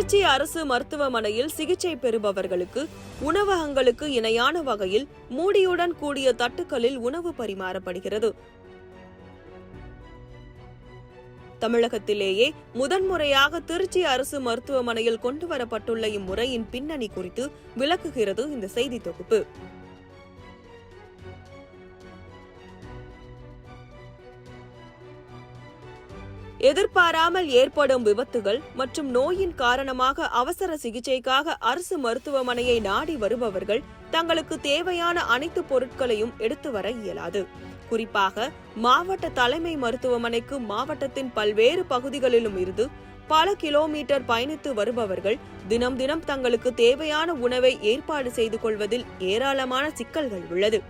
திருச்சி அரசு மருத்துவமனையில் சிகிச்சை பெறுபவர்களுக்கு உணவகங்களுக்கு இணையான வகையில் மூடியுடன் கூடிய தட்டுக்களில் உணவு பரிமாறப்படுகிறது. தமிழகத்திலேயே முதன்முறையாக திருச்சி அரசு மருத்துவமனையில் கொண்டுவரப்பட்டுள்ள இம்முறையின் பின்னணி குறித்து விளக்குகிறது இந்த செய்தி தொகுப்பு. எதிர்பாராமல் ஏற்படும் விபத்துகள் மற்றும் நோயின் காரணமாக அவசர சிகிச்சைக்காக அரசு மருத்துவமனையை நாடி வருபவர்கள் தங்களுக்கு தேவையான அனைத்து பொருட்களையும் எடுத்து வர இயலாது. குறிப்பாக மாவட்ட தலைமை மருத்துவமனைக்கு மாவட்டத்தின் பல்வேறு பகுதிகளிலும் இருந்து பல கிலோமீட்டர் பயணித்து வருபவர்கள் தினம் தினம் தங்களுக்கு தேவையான உணவை ஏற்பாடு செய்து கொள்வதில் ஏராளமான சிக்கல்கள் உள்ளது.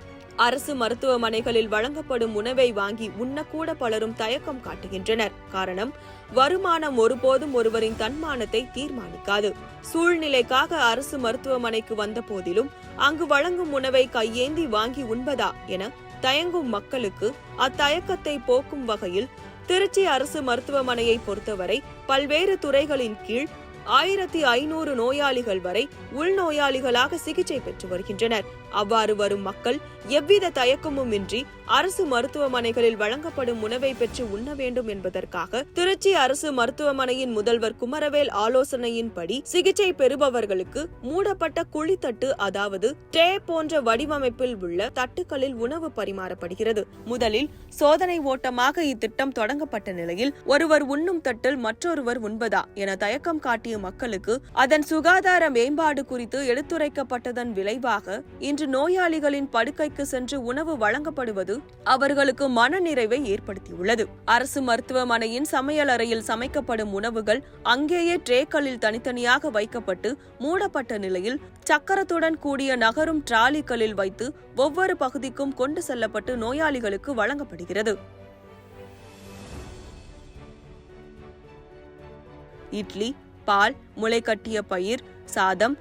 அரசு மருத்துவமனைகளில் வழங்கப்படும் உணவை வாங்கி உண்ணக்கூட பலரும் தயக்கம் காட்டுகின்றனர். காரணம், வருமானம் ஒருபோதும் ஒருவரின் தன்மானத்தை தீர்மானிக்காது. சூழ்நிலைக்காக அரசு மருத்துவமனைக்கு வந்த போதிலும் அங்கு வழங்கும் உணவை கையேந்தி வாங்கி உண்பதா என தயங்கும் மக்களுக்கு அத்தயக்கத்தை போக்கும் வகையில் திருச்சி அரசு மருத்துவமனையை பொறுத்தவரை பல்வேறு துறைகளின் கீழ் 1500 நோயாளிகள் வரை உள்நோயாளிகளாக சிகிச்சை பெற்று வருகின்றனர். அவ்வாறு வரும் மக்கள் எவ்வித தயக்கமும் இன்றி அரசு மருத்துவமனைகளில் வழங்கப்படும் உணவை பெற்று உண்ண வேண்டும் என்பதற்காக திருச்சி அரசு மருத்துவமனையின் முதல்வர் குமரவேல் ஆலோசனையின்படி சிகிச்சை பெறுபவர்களுக்கு மூடப்பட்ட குழித்தட்டு, அதாவது ட்ரே போன்ற வடிவமைப்பில் உள்ள தட்டுக்களில் உணவு பரிமாறப்படுகிறது. முதலில் சோதனை ஓட்டமாக இத்திட்டம் தொடங்கப்பட்ட நிலையில் ஒருவர் உண்ணும் தட்டில் மற்றொருவர் உண்பதா என தயக்கம் காட்டிய மக்களுக்கு அதன் சுகாதார மேம்பாடு குறித்து எடுத்துரைக்கப்பட்டதன் விளைவாக இன்று நோயாளிகளின் படுக்கைக்கு சென்று உணவு வழங்கப்படுவது அவர்களுக்கு மனநிறைவை ஏற்படுத்தியுள்ளது. அரசு மருத்துவமனையின் சமையல் அறையில் சமைக்கப்படும் உணவுகள் அங்கேயே ட்ரேக்களில் தனித்தனியாக வைக்கப்பட்டு மூடப்பட்ட நிலையில் சக்கரத்துடன் கூடிய நகரும் டிராலிகளில் வைத்து ஒவ்வொரு பகுதிக்கும் கொண்டு செல்லப்பட்டு நோயாளிகளுக்கு வழங்கப்படுகிறது. இட்லி, பால், முளைக்கட்டிய பயிர், சாதம்,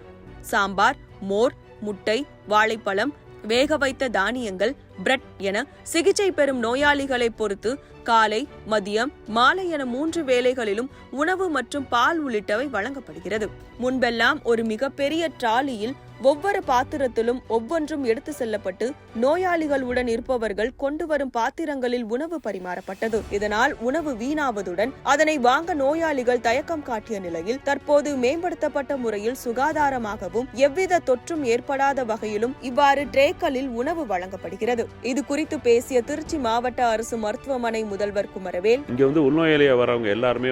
சாம்பார், மோர், முட்டை, வாழைப்பழம், வேக வைத்த தானியங்கள், பிரெட் என சிகிச்சை பெறும் நோயாளிகளை பொறுத்து காலை, மதியம், மாலை என 3 வேளைகளிலும் உணவு மற்றும் பால் உள்ளிட்டவை வழங்கப்படுகிறது. முன்பெல்லாம் ஒரு மிகப்பெரிய டிராலியில் ஒவ்வொரு பாத்திரத்திலும் ஒவ்வொன்றும் எடுத்து செல்லப்பட்டு நோயாளிகளுடன் இருப்பவர்கள் கொண்டு வரும் பாத்திரங்களில் உணவு பரிமாறப்பட்டது. இதனால் உணவு வீணாவதுடன் அதனை வாங்க நோயாளிகள் தயக்கம் காட்டிய நிலையில் தற்போது மேம்படுத்தப்பட்ட முறையில் சுகாதாரமாகவும் எவ்வித தொற்றும் ஏற்படாத வகையிலும் இவ்வாறு ட்ரேக்களில் உணவு வழங்கப்படுகிறது. இது குறித்து பேசிய திருச்சி மாவட்ட அரசு மருத்துவமனை முதல்வர் குமரவேல், இங்க உள்நோயாளியா வரவங்க எல்லாருமே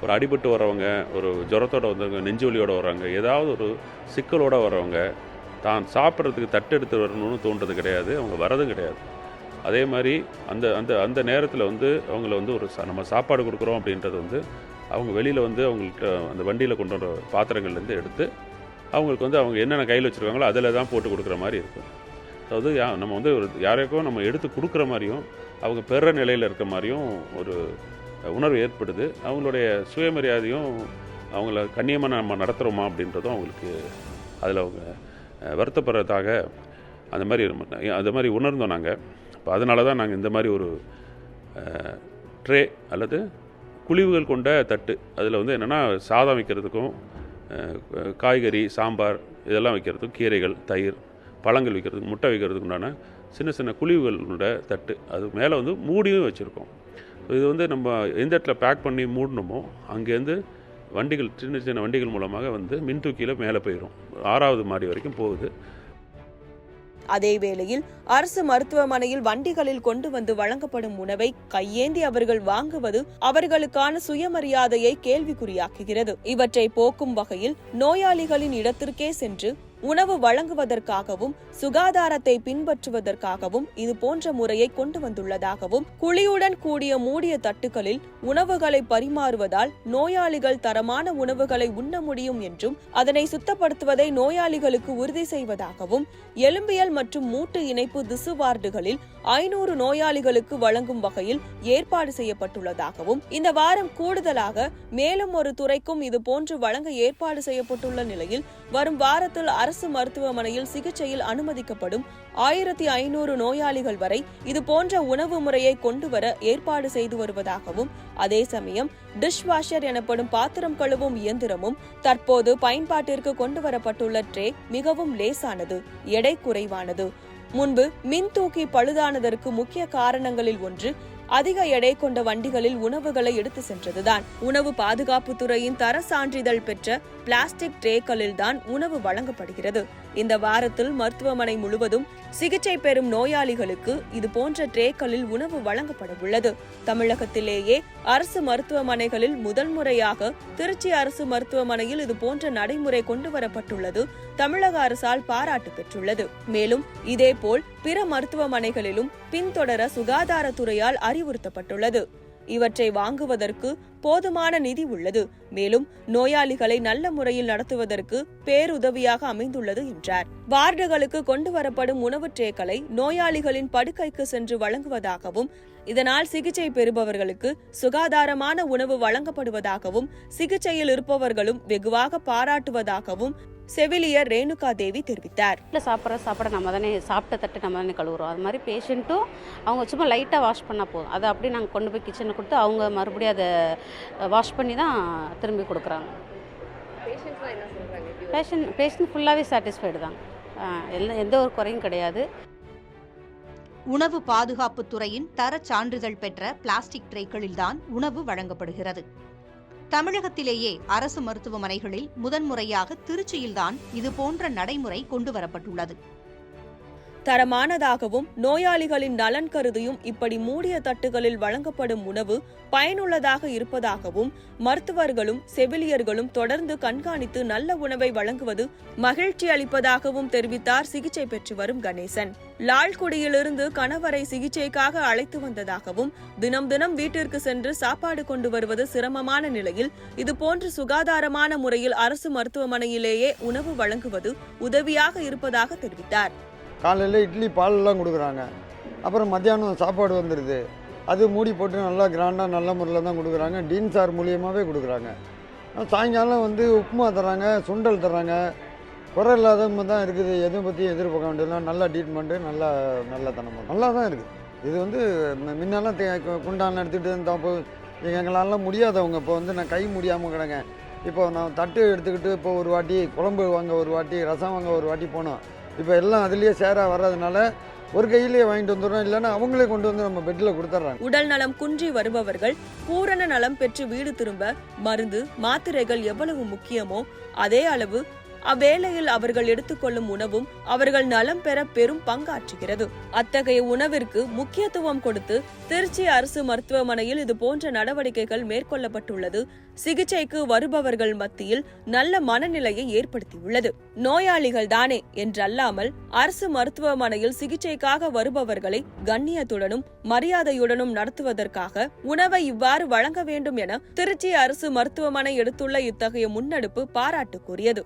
ஒரு அடிபட்டு வரவங்க, ஒரு ஜுரத்தோட வந்தவங்க, நெஞ்சு வலியோட வர்றவங்க, ஏதாவது ஒரு சிக்கலோட வரவங்க தான் சாப்பிட்றதுக்கு தட்டு எடுத்து வரணும்னு தோன்றது கிடையாது, அவங்க வரதும் கிடையாது. அதே மாதிரி அந்த அந்த அந்த நேரத்தில் அவங்கள ஒரு நம்ம சாப்பாடு கொடுக்குறோம் அப்படின்றது அவங்க வெளியில் அவங்கள்ட்ட அந்த வண்டியில் கொண்டு வர பாத்திரங்கள்லேருந்து எடுத்து அவங்களுக்கு அவங்க என்னென்ன கையில் வச்சுருக்காங்களோ அதில் தான் போட்டு கொடுக்குற மாதிரி இருக்கும். அதாவது நம்ம யாரையும் நம்ம எடுத்து கொடுக்குற மாதிரியும் அவங்க பெற நிலையில் இருக்க மாதிரியும் ஒரு உணர்வு ஏற்படுது. அவங்களுடைய சுயமரியாதையும் அவங்கள கண்ணியமாக நம்ம நடத்துகிறோமா அப்படின்றதும் அவங்களுக்கு அதில் அவங்க வருத்தப்படுறதாக அந்த மாதிரி உணர்ந்தோம் நாங்கள். இப்போ அதனால தான் நாங்கள் இந்த மாதிரி ஒரு ட்ரே அல்லது குழிவுகள் கொண்ட தட்டு, அதில் என்னென்னா சாதம் வைக்கிறதுக்கும் காய்கறி, சாம்பார் இதெல்லாம் வைக்கிறதுக்கும், கீரைகள், தயிர், பழங்கள் வைக்கிறதுக்கு, முட்டை வைக்கிறதுக்கு உண்டான சின்ன சின்ன குழிவுகள் கொண்ட தட்டு, அது மேலே மூடியும் வச்சுருக்கோம். இது நம்ம எந்த இடத்துல பேக் பண்ணி மூடணுமோ அங்கேருந்து வண்டிகள், சின்ன சின்ன வண்டிகள் மூலமாக மின்தூக்கியில் மேலே போயிடும், 6வது மாடி வரைக்கும் போகுது. அதே வேளையில் அரசு மருத்துவமனையில் வண்டிகளில் கொண்டு வழங்கப்படும் உணவை கையேந்தி அவர்கள் வாங்குவது அவர்களுக்கான சுயமரியாதையை கேள்விக்குறியாக்குகிறது. இவற்றை போக்கும் வகையில் நோயாளிகளின் இடத்திற்கே சென்று உணவு வழங்குவதற்காகவும் சுகாதாரத்தை பின்பற்றுவதற்காகவும் இது போன்ற முறையை கொண்டு வந்துள்ளதாகவும், குழியுடன் கூடிய மூடிய தட்டுகளில் உணவுகளை பரிமாறுவதால் நோயாளிகள் தரமான உணவுகளை உண்ண முடியும் என்றும் அதனை சுத்தப்படுத்துவதை நோயாளிகளுக்கு உறுதி செய்வதாகவும், எலும்பியல் மற்றும் மூட்டு இணைப்பு திசு வார்டுகளில் 500 நோயாளிகளுக்கு வழங்கும் வகையில் ஏற்பாடு செய்யப்பட்டுள்ளதாகவும், இந்த வாரம் கூடுதலாக மேலும் ஒரு துறைக்கும் இதுபோன்று வழங்க ஏற்பாடு செய்யப்பட்டுள்ள நிலையில் வரும் வாரத்தில் அரசு மருத்துவமனையில் சிகிச்சையில் அனுமதிக்கப்படும் 1500 நோயாளிகள் வரை இதுபோன்ற உணவு முறையை கொண்டுவர ஏற்பாடு செய்து வருவதாகவும், அதே சமயம் டிஷ்வாஷர் எனப்படும் பாத்திரம் கழுவும் இயந்திரமும் தற்போது பயன்பாட்டிற்கு கொண்டுவரப்பட்டுள்ள ட்ரே மிகவும் லேசானது, எடை குறைவானது. முன்பு மின் தூக்கி பழுதானதற்கு முக்கிய காரணங்களில் ஒன்று அதிக எடை கொண்ட வண்டிகளில் உணவுகளை எடுத்து சென்றதுதான். உணவு பாதுகாப்புத்துறையின் தர சான்றிதழ் பெற்ற பிளாஸ்டிக் ட்ரேக்களில்தான் உணவு வழங்கப்படுகிறது. இந்த வாரத்தில் மருத்துவமனை முழுவதும் சிகிச்சை பெறும் நோயாளிகளுக்கு இதுபோன்ற ட்ரேக்களில் உணவு வழங்கப்பட உள்ளது. தமிழகத்திலேயே அரசு மருத்துவமனைகளில் முதல் முறையாக திருச்சி அரசு மருத்துவமனையில் இதுபோன்ற நடைமுறை கொண்டுவரப்பட்டுள்ளது தமிழக அரசால் பாராட்டு பெற்றுள்ளது. மேலும் இதேபோல் பிற மருத்துவமனைகளிலும் பின்தொடர சுகாதாரத்துறையால் அறிவுறுத்தப்பட்டுள்ளது. இவற்றை வாங்குவதற்கு போதுமான நிதி உள்ளது. மேலும் நோயாளிகளை நல்ல முறையில் நடத்துவதற்கு பேருதவியாக அமைந்துள்ளது என்றார். வார்டுகளுக்கு கொண்டு வரப்படும் உணவு ட்ரேக்களை நோயாளிகளின் படுக்கைக்கு சென்று வழங்குவதாகவும், இதனால் சிகிச்சை பெறுபவர்களுக்கு சுகாதாரமான உணவு வழங்கப்படுவதாகவும், சிகிச்சையில் இருப்பவர்களும் வெகுவாக பாராட்டுவதாகவும் செவிலியர் ரேணுகா தேவி தெரிவித்தார். சாப்பிட்ற நம்ம தானே, சாப்பிட்ட தட்டு நம்ம தானே கழுவுறோம். அது மாதிரி பேஷண்ட்டும் அவங்க சும்மா லைட்டாக வாஷ் பண்ணால் போதும். அதை அப்படியே நாங்கள் கொண்டு போய் கிச்சனில் கொடுத்து அவங்க மறுபடியும் அதை வாஷ் பண்ணி தான் திரும்பி கொடுக்குறாங்க. பேஷண்ட் ஃபுல்லாகவே சாட்டிஸ்ஃபைடு தான், எந்த ஒரு குறையும் கிடையாது. உணவு பாதுகாப்புத்துறையின் தர சான்றிதழ் பெற்ற பிளாஸ்டிக் ட்ரேக்களில்தான் உணவு வழங்கப்படுகிறது. தமிழகத்திலேயே அரசு மருத்துவமனைகளில் முதன்முறையாக திருச்சியில்தான் இதுபோன்ற நடைமுறை கொண்டுவரப்பட்டுள்ளது. தரமானதாகவும் நோயாளிகளின் நலன் கருதியும் இப்படி மூடிய தட்டுகளில் வழங்கப்படும் உணவு பயனுள்ளதாக இருப்பதாகவும், மருத்துவர்களும் செவிலியர்களும் தொடர்ந்து கண்காணித்து நல்ல உணவை வழங்குவது மகிழ்ச்சி அளிப்பதாகவும் தெரிவித்தார் சிகிச்சை பெற்று வரும் கணேசன். லால்குடியிலிருந்து கணவரை சிகிச்சைக்காக அழைத்து வந்ததாகவும், தினம் தினம் வீட்டிற்கு சென்று சாப்பாடு கொண்டு வருவது சிரமமான நிலையில் இதுபோன்று சுகாதாரமான முறையில் அரசு மருத்துவமனையிலேயே உணவு வழங்குவது உதவியாக இருப்பதாக தெரிவித்தார். காலையில் இட்லி பாலெல்லாம் கொடுக்குறாங்க, அப்புறம் மத்தியானம் சாப்பாடு வந்துடுது. அது மூடி போட்டு நல்லா கிராண்டாக நல்ல முறையில் தான் கொடுக்குறாங்க. டீன் சார் மூலியமாகவே கொடுக்குறாங்க. சாயங்காலம் உப்புமா தர்றாங்க, சுண்டல் தர்றாங்க. குறை இல்லாதவங்க தான் இருக்குது. எதுவும் பற்றி எதிர்பார்க்க வேண்டியதுலாம் நல்லா ட்ரீட்மெண்ட்டு, நல்ல தனமாக நல்லா தான் இருக்குது. இது முன்னெல்லாம் குண்டான எடுத்துகிட்டு இப்போ எங்களால் முடியாதவங்க இப்போ நான் கை முடியாமல் கிடங்க. இப்போ நான் தட்டு எடுத்துக்கிட்டு இப்போ ஒரு வாட்டி குழம்பு வாங்க, ஒரு வாட்டி ரசம் வாங்க, ஒரு வாட்டி போனோம். இப்போ எல்லாம் அதுலேயே சேராக வர்றதுனால ஒரு கையிலேயே வாங்கிட்டு வந்துடுறோம், இல்லைன்னா அவங்களே கொண்டு வந்து நம்ம பெட்டில் கொடுத்துட்றாங்க. உடல் நலம் குன்றி வருபவர்கள் பூரண நலம் பெற்று வீடு திரும்ப மருந்து மாத்திரைகள் எவ்வளவு முக்கியமோ அதே அளவு அவ்வேளையில் அவர்கள் எடுத்துக்கொள்ளும் உணவும் அவர்கள் நலம் பெற பெரும் பங்காற்றுகிறது. அத்தகைய உணவிற்கு முக்கியத்துவம் கொடுத்து திருச்சி அரசு மருத்துவமனையில் இதுபோன்ற நடவடிக்கைகள் மேற்கொள்ளப்பட்டுள்ளது சிகிச்சைக்கு வருபவர்கள் மத்தியில் நல்ல மனநிலையை ஏற்படுத்தியுள்ளது. நோயாளிகள் தானே என்றல்லாமல் அரசு மருத்துவமனையில் சிகிச்சைக்காக வருபவர்களை கண்ணியத்துடனும் மரியாதையுடனும் நடத்துவதற்காக உணவை இவ்வாறு வழங்க வேண்டும் என திருச்சி அரசு மருத்துவமனை எடுத்துள்ள இத்தகைய முன்னெடுப்பு பாராட்டுக்குரியது.